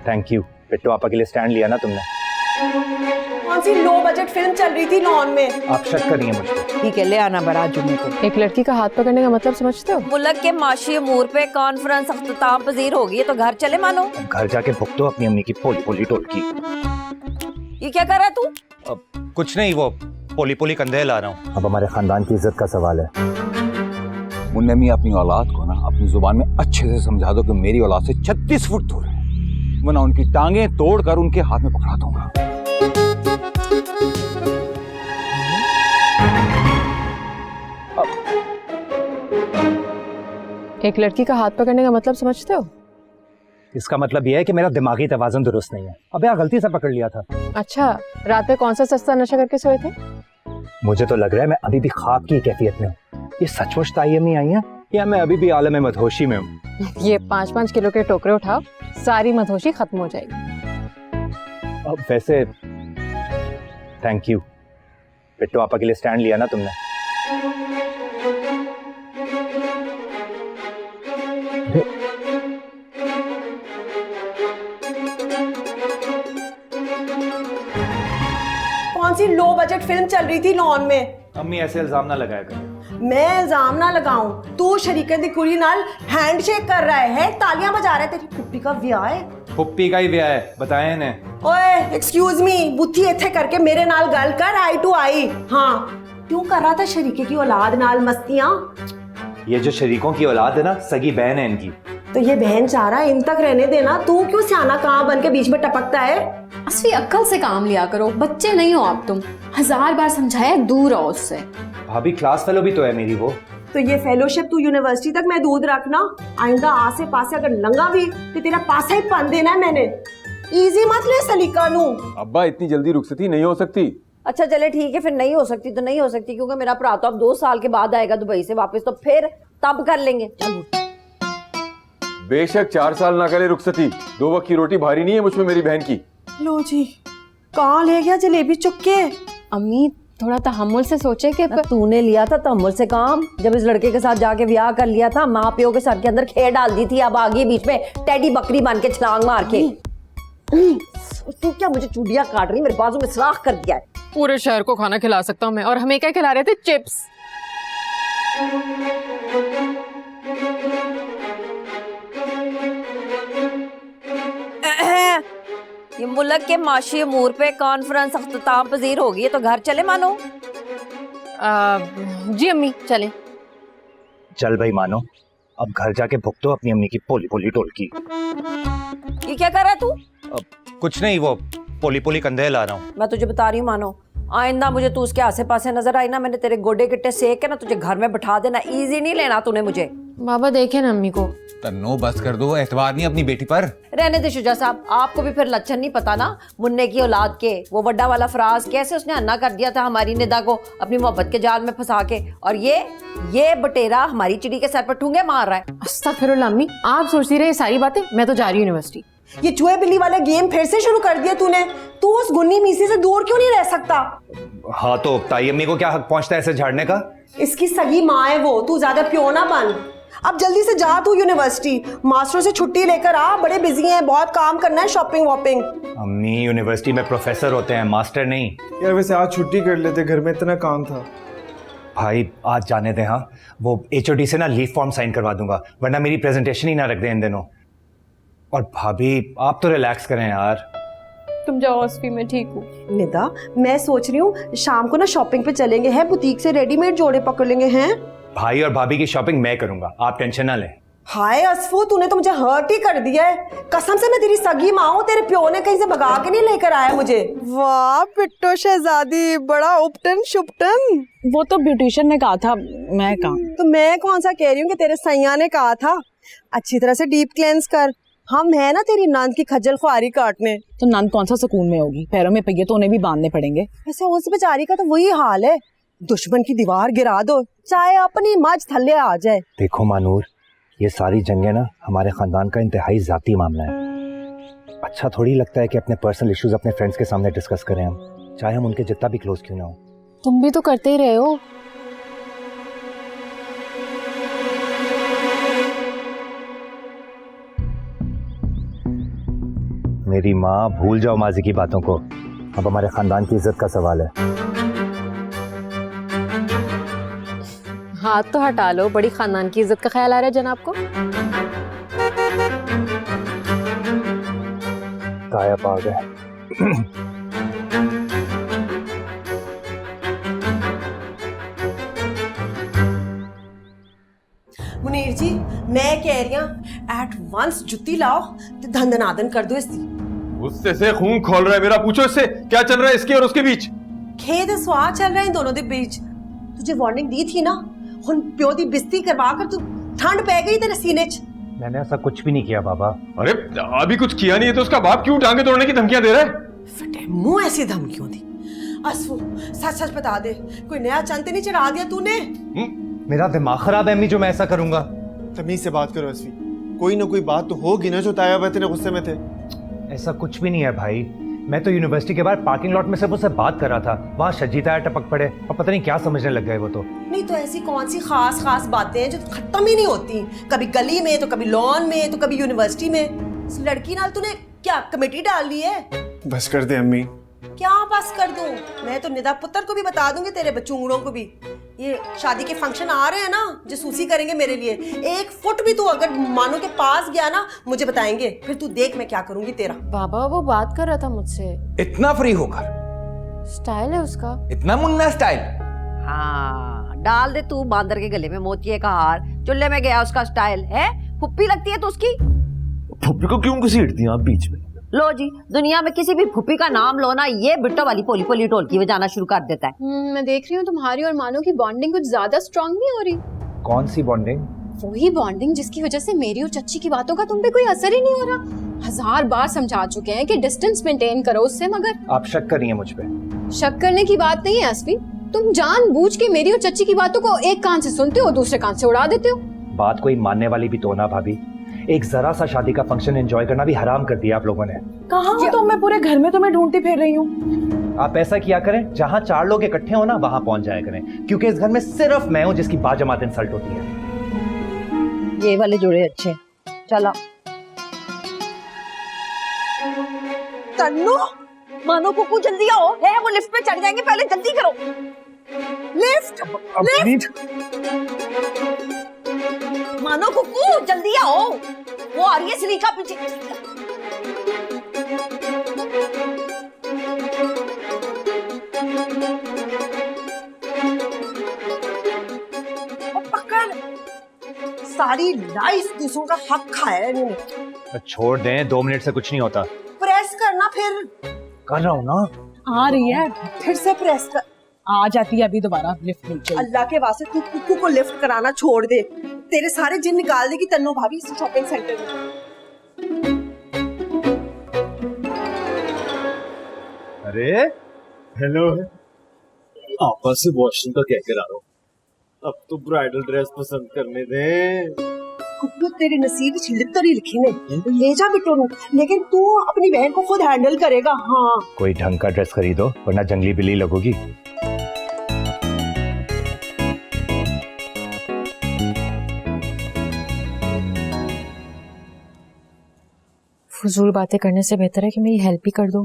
Thank you. पिट्टू आपा के लिए स्टैंड लिया ना तुमने। कौन सी लो बजट फिल्म चल रही थी लॉन में? आप शक कर रही हैं मुझ पे। ठीक है, ले आना बारात जुम्मे को। एक लड़की का हाथ पकड़ने का मतलब समझते हो? मुल्क के माशी अमूर पे कॉन्फ्रेंस अख्ताम पजीर होगी तो घर चले मानो। अब घर जाके भुगतो अपनी अम्मी की पोली पोली टोटकी। ये क्या कर रहा है तू? अब कुछ नहीं, वो पोली पोली कंधे ला रहा हूँ। अब हमारे खानदान की इज्जत का सवाल है। मुन्ने मी अपनी औलाद को ना अपनी जुबान में अच्छे से समझा दो कि मेरी औलाद से 36 फुट दूर है, वरना उनकी टांगे तोड़कर उनके हाथ में पकड़ा दूंगा। एक लड़की का हाथ पकड़ने का मतलब समझते हो? इसका मतलब यह है कि मेरा दिमागी तवाज़ुन दुरुस्त नहीं है। अब यार गलती से पकड़ लिया था। अच्छा, रात में कौन सा सस्ता नशा करके सोए थे? मुझे तो लग रहा है मैं अभी भी ख्वाब की कैफियत में हूँ। ये सचमुच तायमी आई है या मैं अभी भी आलम मदहोशी में हूँ? ये 5-5 किलो के टोकरे उठाओ, सारी मदहोशी खत्म हो जाएगी। अब वैसे थैंक यू। पिट्टू आपा के लिए स्टैंड लिया ना तुमने। कौन सी लो बजट फिल्म चल रही थी लॉन में? अम्मी ऐसे इल्जाम ना लगाया करें। मैं इल्जाम ना लगाऊं, तू शरीकत दी कुड़ी नाल हैंडशेक कर रहा है, तालियां बजा रहा है। तेरी पुप्पी का ब्याह है? पुप्पी का ही ब्याह है, बताएं इन्हें। ओए एक्सक्यूज मी, बुद्धि इत्थे करके मेरे नाल गल कर, आई टू आई। हाँ, क्यों कर रहा था शरीके की औलाद नाल मस्तियां? ये जो शरीकों की औलाद है ना, सगी बहन है इनकी। तो ये बहन चाह रहा है इन तक रहने देना, तू क्यों सियाना कहाँ बन के बीच में टपकता है? असली अक्ल से काम लिया करो, बच्चे नहीं हो आप तुम। 1000 बार समझाया, दूर रहो उससे। भाभी क्लास फेलो भी तो है मेरी वो। तो ये फेलोशिप तू यूनिवर्सिटी तक महदूद रखना। आइंदा आसे पासे अगर लंगा भी तो तेरा पासा ही पन देना है मैंने। इजी मत ले सलीका नू। अब्बा इतनी जल्दी रुखसती नहीं हो सकती। अच्छा चले ठीक है, फिर नहीं हो सकती तो नहीं हो सकती, क्योंकि मेरा भरा तो अब 2 साल के बाद आएगा दुबई से वापस, तो फिर तब कर लेंगे। बेशक 4 साल ना करे रुखसती, 2 वक्त की रोटी भारी नहीं है मुझ में मेरी बहन की। लो जी, कहाँ ले गया जलेबी चुक्के? अम्मी थोड़ा तहम्मुल से सोचे कि तूने लिया था तमुल से काम, जब इस लड़के के साथ जाके ब्याह कर लिया था, माँ प्यो के सर के अंदर खेर डाल दी थी, अब आ गई बीच में टेडी बकरी बन के छलांग मार के। तू क्या मुझे चूड़ियां काट रही, मेरे बाजू में सुराख कर दिया है। पूरे शहर को खाना खिला सकता हूँ मैं, और हमें क्या खिला रहे थे? चिप्स। ये मुल्क के माशी अमूर पे कॉन्फ्रेंस अख्ताम पजीर होगी तो घर चले मानो। जी अम्मी चले। चल भाई मानो, अब घर जाके भुगतो अपनी अम्मी की पोली पोली टोटकी। ये क्या कर रहा है तू? अब कुछ नहीं, वो पोली पोली कंधे ला रहा हूँ। मैं तुझे बता रही हूँ मानो, आइंदा मुझे तू उसके आसे पासे नजर आई ना, मैंने तेरे गोडे गिट्टे सेक के ना तुझे घर में बैठा देना। इजी नहीं लेना तूने मुझे। बाबा देखे ना अम्मी को। तन्नो बस कर दो, एतबार नहीं अपनी बेटी पर। रहने दे शुजा साहब, आपको भी फिर लक्षण नहीं पता ना मुन्ने की औलाद के। वो बड़ा वाला फराज कैसे उसने अन्ना कर दिया था हमारी निदा को अपनी मोहब्बत के जाल में फंसा के, और ये बटेरा हमारी चिड़ी के सर पर ठूंगे मार रहा है। अस्तगफिरुल्लाह अम्मी, आप सोचती रहे ये सारी बातें, मैं तो जा रही हूँ यूनिवर्सिटी। ये चूहे बिल्ली वाला गेम फिर से शुरू कर दिया तूने। तू उस गुन्नी मीसी से दूर क्यों नहीं रह सकता? हाँ तो ताई अम्मी को क्या हक पहुंचता है ऐसे झाड़ने का? इसकी सगी माँ है वो, तू ज्यादा प्यो ना बन। अब जल्दी से जा तू यूनिवर्सिटी, मास्टरों से छुट्टी लेकर आ, बड़े बिजी हैं, बहुत काम करना है, शॉपिंग वॉपिंग। अम्मी यूनिवर्सिटी में प्रोफेसर होते हैं, मास्टर नहीं। यार वैसे आज छुट्टी कर लेते, घर में इतना काम था। भाई आज जाने दे। हाँ वो HOD से ना लीव फॉर्म साइन करवा दूंगा, वरना मेरी प्रेजेंटेशन ही ना रख दे इन दिनों। और भाभी आप तो रिलैक्स करें यार। तुम जाओ ऑस्फी, मैं ठीक हूँ। निदा मैं सोच रही हूँ शाम को ना शॉपिंग पे चलेंगे हैं, बुटीक से रेडीमेड जोड़े पकड़ लेंगे हैं। भाई और भाभी की शॉपिंग मैं करूंगा, आप टेंशन ना लें। हाय असफू, तूने तो मुझे हर्ट ही कर दिया है। कसम से मैं तेरी सगी माँ हूँ, तेरे प्यो ने कहीं से भगा के नहीं लेकर आया मुझे। वाह पिट्टो शहजादी, बड़ा उपटन शुपटन। वो तो ब्यूटिशियन ने कहा था, मैं कहा। तो मैं कौन सा कह रही हूँ कि तेरे सैया ने कहा था। अच्छी तरह से डीप क्लेंस कर, हम है ना तेरी नंद की खज्जल ख्वारी काटने। तो नंद कौन सा सुकून में होगी, पैरों में पहिए तो उन्हें भी बांधने पड़ेंगे। वैसे उस बेचारी का तो वही हाल है, दुश्मन की दीवार गिरा दो चाहे अपनी मज थल्ले आ जाए। देखो मानूर, ये सारी जंगें ना हमारे खानदान का इंतहाई जाती मामला है। अच्छा थोड़ी लगता है कि अपने पर्सनल इश्यूज अपने फ्रेंड्स के सामने डिस्कस करें हम, चाहे हम उनके जितना भी क्लोज क्यों ना हो। तुम भी तो करते ही रहे हो। मेरी माँ, भूल जाओ माजी की बातों को। अब हमारे खानदान की इज्जत का सवाल है। हाथ तो हटा लो, बड़ी खानदान की इज्जत का ख्याल आ रहा है जनाब को। गायब आ गए। मुनीर जी, मैं कह रही हूं एट वंस जुत्ती लाओ ते धंधनादन कर दो इसकी। गुस्से से खून खोल रहा है मेरा। पूछो इससे क्या चल रहा है इसके और उसके बीच। खेद स्वाद चल रहा है इन दोनों के बीच। तुझे वार्निंग दी थी ना, हुन प्यो दी बिस्ती करवा कर तू ठंड पै गई तेरे सीने च। मैंने ऐसा कुछ भी नहीं किया बाबा। अरे अभी कुछ किया नहीं है तो उसका बाप क्यों टांगे तोड़ने की धमकियां दे रहा है? फटे मुंह ऐसी धमकियों दी। असफू सच सच बता दे, कोई नया चंद नहीं चढ़ा दिया तूने? मेरा दिमाग खराब है अम्मी जो मैं ऐसा करूंगा। तमीज से बात करो असफी, कोई ना कोई बात तो होगी ना जो ताया हुए इतने गुस्से में थे। ऐसा कुछ भी नहीं है भाई। मैं तो यूनिवर्सिटी के बाहर पार्किंग लॉट में सिर्फ उससे बात कर रहा था, वहां शजीता आया टपक पड़े और पता नहीं क्या समझने लग गए वो तो। नहीं तो ऐसी कौन सी खास खास बातें हैं जो खत्म ही नहीं होती, कभी गली में तो कभी लॉन में तो कभी यूनिवर्सिटी में। इस लड़की नाल तूने क्या कमेटी डाल ली है? बस कर दे अम्मी। क्या बस कर दूं? मैं तो निदा पुत्र को भी बता दूंगी, तेरे बचूंगड़ों को भी। ये शादी के फंक्शन आ रहे हैं ना, जसूसी करेंगे मेरे लिए। 1 फुट भी तू अगर मानो के पास गया ना, मुझे बताएंगे, फिर तू देख मैं क्या करूंगी तेरा। बाबा वो बात कर रहा था मुझसे। इतना फ्री होकर, स्टाइल है उसका, इतना मुन्ना स्टाइल। हाँ, डाल दे तू बांदर के गले में मोतिये का हार। चुल्ले में गया उसका स्टाइल है, फुप्पी लगती है तो उसकी। फुप्पी को क्यों घसीटती हैं आप बीच में? लो जी, दुनिया में किसी भी फुप्पी का नाम लो ना, ये बिट्टो वाली पोली पोली ढोलकी बजाना शुरू कर देता है। मैं देख रही हूँ तुम्हारी और मानो की बॉन्डिंग कुछ ज्यादा स्ट्रांग नहीं हो रही। कौन सी बॉन्डिंग? वही बॉन्डिंग जिसकी वजह से मेरी और चच्ची की बातों का तुम पे कोई असर ही नहीं हो रहा। 1000 बार समझा चुके हैं कि डिस्टेंस मेंटेन करो उससे, मगर आप शक कर रही हैं मुझ पे? शक करने की बात नहीं है असफी। तुम जानबूझ के मेरी और चच्ची की बातों को एक कान से सुनते हो, दूसरे कान से उड़ा देते हो। बात कोई मानने वाली भी तो ना भाभी। एक जरा सा शादी का फंक्शन एंजॉय करना भी हराम कर दिया आप लोगों ने। कहाँ हो तुम? मैं पूरे घर में तुम्हें ढूंढती फिर रही हूँ। आप ऐसा किया करें, जहां 4 लोग इकट्ठे हो ना वहां पहुंच जाया करें, क्योंकि इस घर में सिर्फ मैं हूं जिसकी बाजमात इंसल्ट होती है। ये वाले जोड़े अच्छे। चलो तन्नू, मानो कुकू जल्दी आओ, है वो लिफ्ट पे चढ़ जाएंगे, पहले जल्दी करो। लिफ्ट लिफ्ट, मानो कुकू जल्दी आओ, वो आ रही है सिलिका पीछे। पकड़, सारी लाइफ दूसरों का हक खाया है इन्होंने। छोड़ दें, 2 मिनट से कुछ नहीं होता। प्रेस करना फिर। कर रहा हूं ना। आ रही है, फिर से प्रेस कर। आ जाती है अभी दोबारा लिफ्ट नीचे। अल्लाह के वास्ते तू कुकू को लिफ्ट कराना छोड़ दे, तेरे सारे जिन निकाल देगी तन्नू भाभी इस शॉपिंग सेंटर में। अरे हेलो, आपस से वॉशरूम का कह कर आ रहा हूँ। अब तो ब्राइडल ड्रेस पसंद करने दे। कुकू तेरे नसीब में छिलतर ही लिखे ने, ले जा बिट्टू नु, लेकिन तू अपनी बहन को खुद हैंडल करेगा। हाँ, कोई ढंग का ड्रेस खरीदो वरना जंगली बिल्ली लगोगी। फजूल बातें करने से बेहतर है कि मेरी हेल्प ही कर दो।